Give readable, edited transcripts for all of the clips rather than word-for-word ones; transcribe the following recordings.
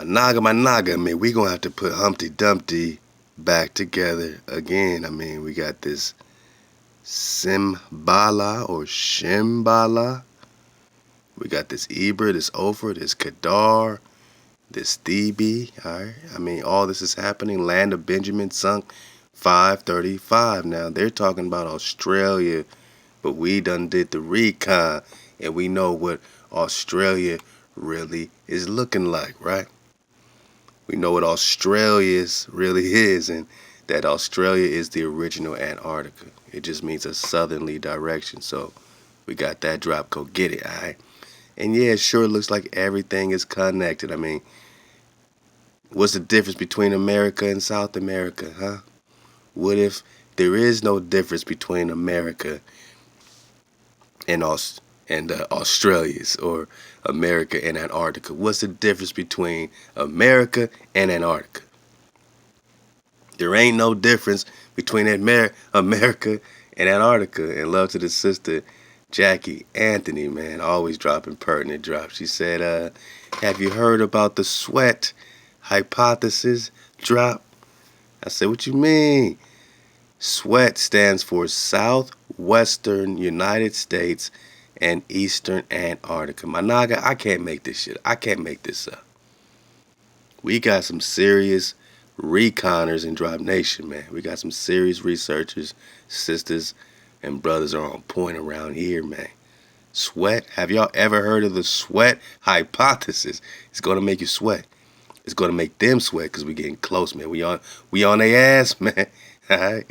My naga, man, we gonna have to put Humpty Dumpty back together again. I mean, we got this Simbala or Shimbala. We got this Eber, this Ophir, this Kedar, this Thebe. Alright. I mean, all this is happening. Land of Benjamin sunk 535. Now they're talking about Australia, but we done did the recon and we know what Australia really is looking like, right? We know what Australia really is, and that Australia is the original Antarctica. It just means a southerly direction. So we got that drop. Go get it, all right? And yeah, it sure looks like everything is connected. I mean, what's the difference between America and South America, huh? What if there is no difference between America and Australia's or America and Antarctica? What's the difference between America and Antarctica? There ain't no difference between America and Antarctica. And love to the sister Jackie Anthony, man, always dropping pertinent drops. She said, have you heard about the sweat hypothesis drop? I said, what you mean? SWET stands for Southwestern United States and Eastern Antarctica. My naga, I can't make this shit. I can't make this up. We got some serious reconers in Drop Nation, man. We got some serious researchers, sisters, and brothers are on point around here, man. Sweat. Have y'all ever heard of the sweat hypothesis? It's going to make you sweat. It's going to make them sweat because we're getting close, man. We on their ass, man. All right.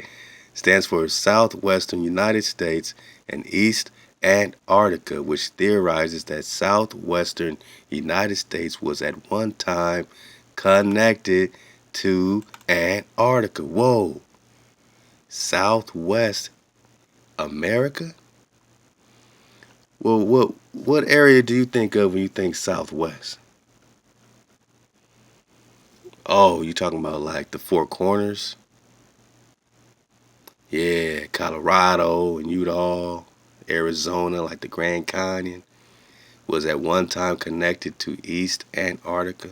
Stands for Southwestern United States and East Antarctica, which theorizes that Southwestern United States was at one time connected to Antarctica. Whoa. Southwest America? Well, what area do you think of when you think Southwest? Oh, you talking about like the Four Corners? Yeah, Colorado and Utah, Arizona, like the Grand Canyon, was at one time connected to East Antarctica.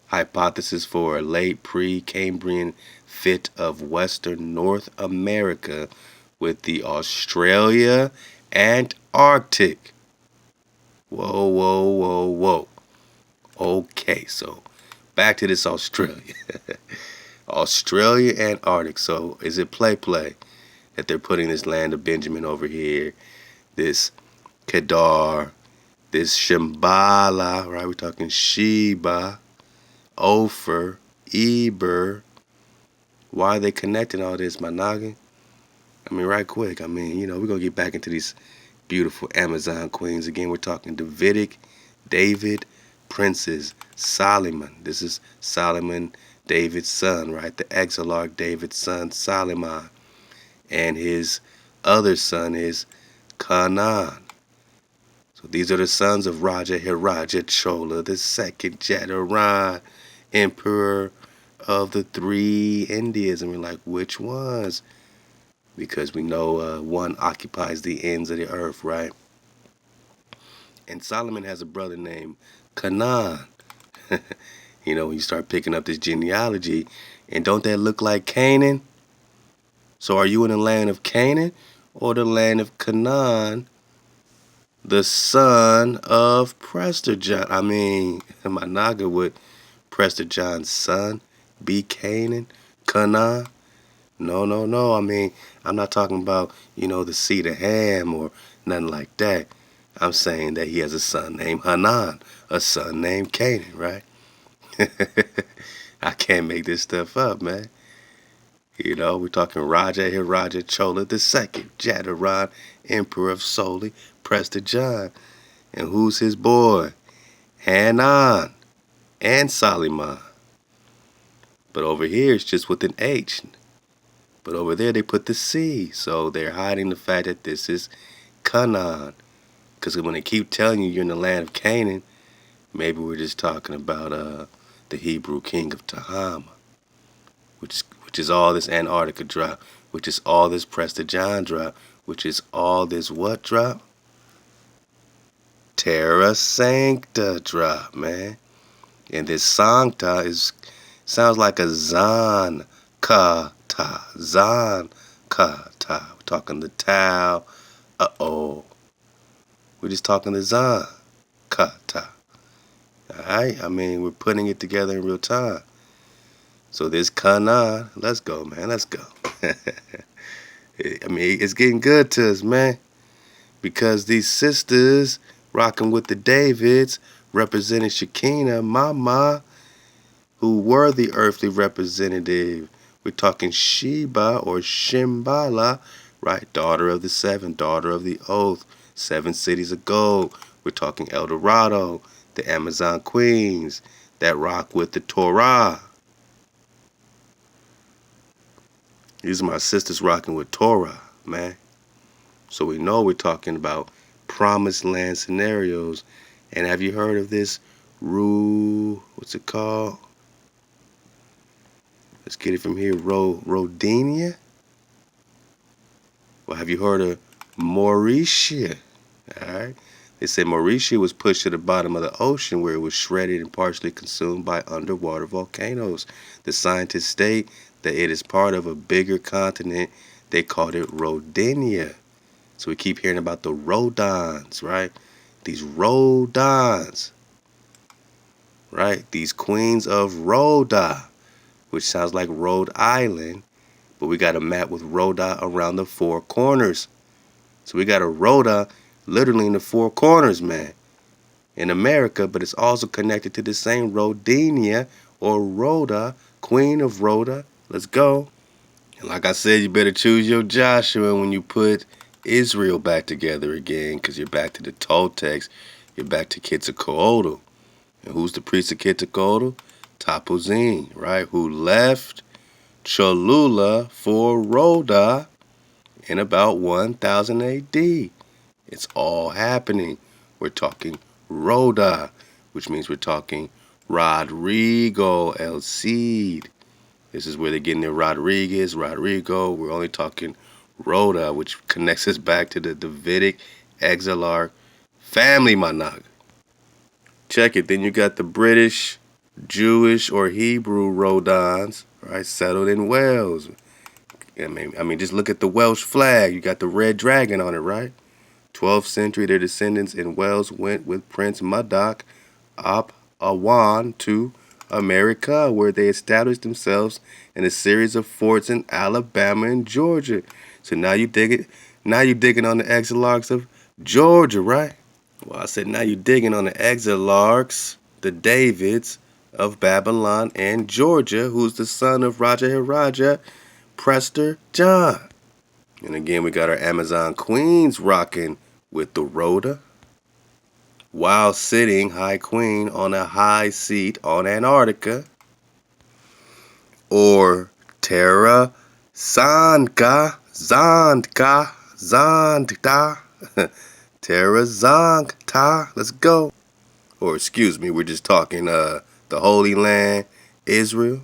Hypothesis for a late pre-Cambrian fit of Western North America with the Australia Antarctic. Whoa. Okay, so back to this Australia. Australia Antarctic. So is it play that they're putting this land of Benjamin over here, this Kedar, this Shambhala, right? We're talking Sheba, Ophir, Eber. Why are they connecting all this, my noggin? I mean, right quick. I mean, we're going to get back into these beautiful Amazon queens. Again, we're talking Davidic, David, princes, Solomon. This is Solomon, David's son, right? The exarch David's son, Solomon. And his other son is Canaan. So these are the sons of Raja Hiraja Chola, the second Jataran, emperor of the three Indias. And we're like, which ones? Because we know one occupies the ends of the earth, right? And Solomon has a brother named Canaan. When you start picking up this genealogy, and don't that look like Canaan? So are you in the land of Canaan or the land of Canaan, the son of Prester John? I mean, my naga, would Prester John's son be Canaan? No. I mean, I'm not talking about, the seed of Ham or nothing like that. I'm saying that he has a son named Hanan, a son named Canaan, right? I can't make this stuff up, man. We're talking Raja Hiraja Chola II, Jataran, emperor of Soli, Prester John. And who's his boy? Hanan and Solomon. But over here, it's just with an H. But over there, they put the C. So they're hiding the fact that this is Canaan. Because when they keep telling you you're in the land of Canaan, maybe we're just talking about the Hebrew king of Tahama, which is all this Antarctica drop, which is all this Prester John drop, which is all this what drop? Terra Sancta drop, man. And this Sancta sounds like a Zan ka ta. Zan ka ta. We're talking the Tau. Uh-oh. We're just talking the Zan ka ta. Alright? I mean, we're putting it together in real time. So this Kana, let's go, man. Let's go. I mean, it's getting good to us, man. Because these sisters rocking with the Davids, representing Shekinah, Mama, who were the earthly representative. We're talking Sheba or Shimbala, right? Daughter of the seven, daughter of the oath, 7 cities of gold. We're talking El Dorado, the Amazon queens that rock with the Torah. These are my sisters rocking with Torah, man. So we know we're talking about promised land scenarios. And have you heard of this what's it called? Let's get it from here. Rodinia? Well, have you heard of Mauritia? Alright. They say Mauritia was pushed to the bottom of the ocean where it was shredded and partially consumed by underwater volcanoes. The scientists state that it is part of a bigger continent. They called it Rodinia. So we keep hearing about the Rodons, right? These Rodons, right? These queens of Rhoda, which sounds like Rhode Island, but we got a map with Rhoda around the 4 corners. So we got a Rhoda literally in the 4 corners, man, in America, but it's also connected to the same Rodinia or Rhoda, queen of Rhoda. Let's go. And like I said, you better choose your Joshua when you put Israel back together again, because you're back to the Toltecs. You're back to Quetzalcoatl. And who's the priest of Quetzalcoatl? Tapuzin, right? Who left Cholula for Rhoda in about 1000 AD. It's all happening. We're talking Rhoda, which means we're talking Rodrigo El Cid. This is where they're getting their Rodrigo. We're only talking Rhoda, which connects us back to the Davidic Exilarch family, Manog. Check it. Then you got the British, Jewish, or Hebrew Rodons, right, settled in Wales. I mean, just look at the Welsh flag. You got the red dragon on it, right? 12th century, their descendants in Wales went with Prince Madoc Ap Awan to America, where they established themselves in a series of forts in Alabama and Georgia. So now you dig it. Now you digging on the exilarchs of Georgia, right? Well, I said now you digging on the exilarchs, the Davids of Babylon and Georgia, who's the son of Raja Prester John. And again, we got our Amazon queens rocking with the Rhoda, while sitting high queen on a high seat on Antarctica, or Terra, Sancta, Terra Sancta, let's go. Or excuse me, we're just talking the Holy Land, Israel,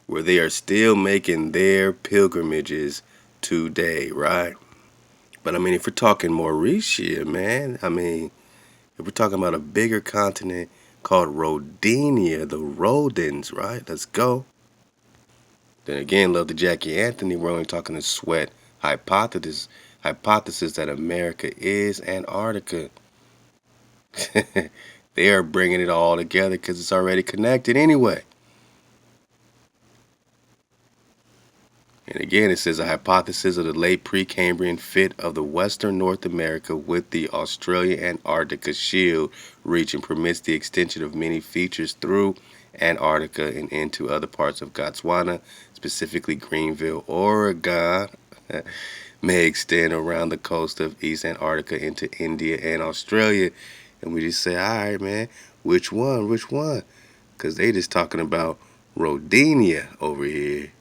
where they are still making their pilgrimages today, right? But I mean, if we're talking Mauritia, man, I mean, if we're talking about a bigger continent called Rodinia, the Rodins, right? Let's go. Then again, love the Jackie Anthony. We're only talking the sweat hypothesis that America is Antarctica. They are bringing it all together because it's already connected anyway. And again, it says a hypothesis of the late Precambrian fit of the western North America with the Australia-Antarctica shield region permits the extension of many features through Antarctica and into other parts of Botswana, specifically Greenville, Oregon, may extend around the coast of East Antarctica into India and Australia. And we just say, all right, man, which one? Because they just talking about Rodinia over here.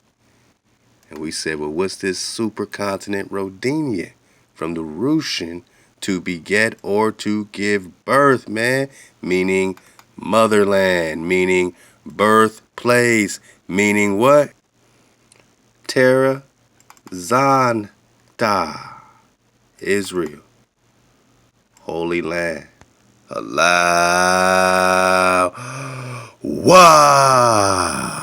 And we said, well, what's this supercontinent Rodinia? From the Russian, to beget or to give birth, man. Meaning motherland, meaning birthplace, meaning what? Terra, Sancta, Israel, Holy Land. Allow. Wow.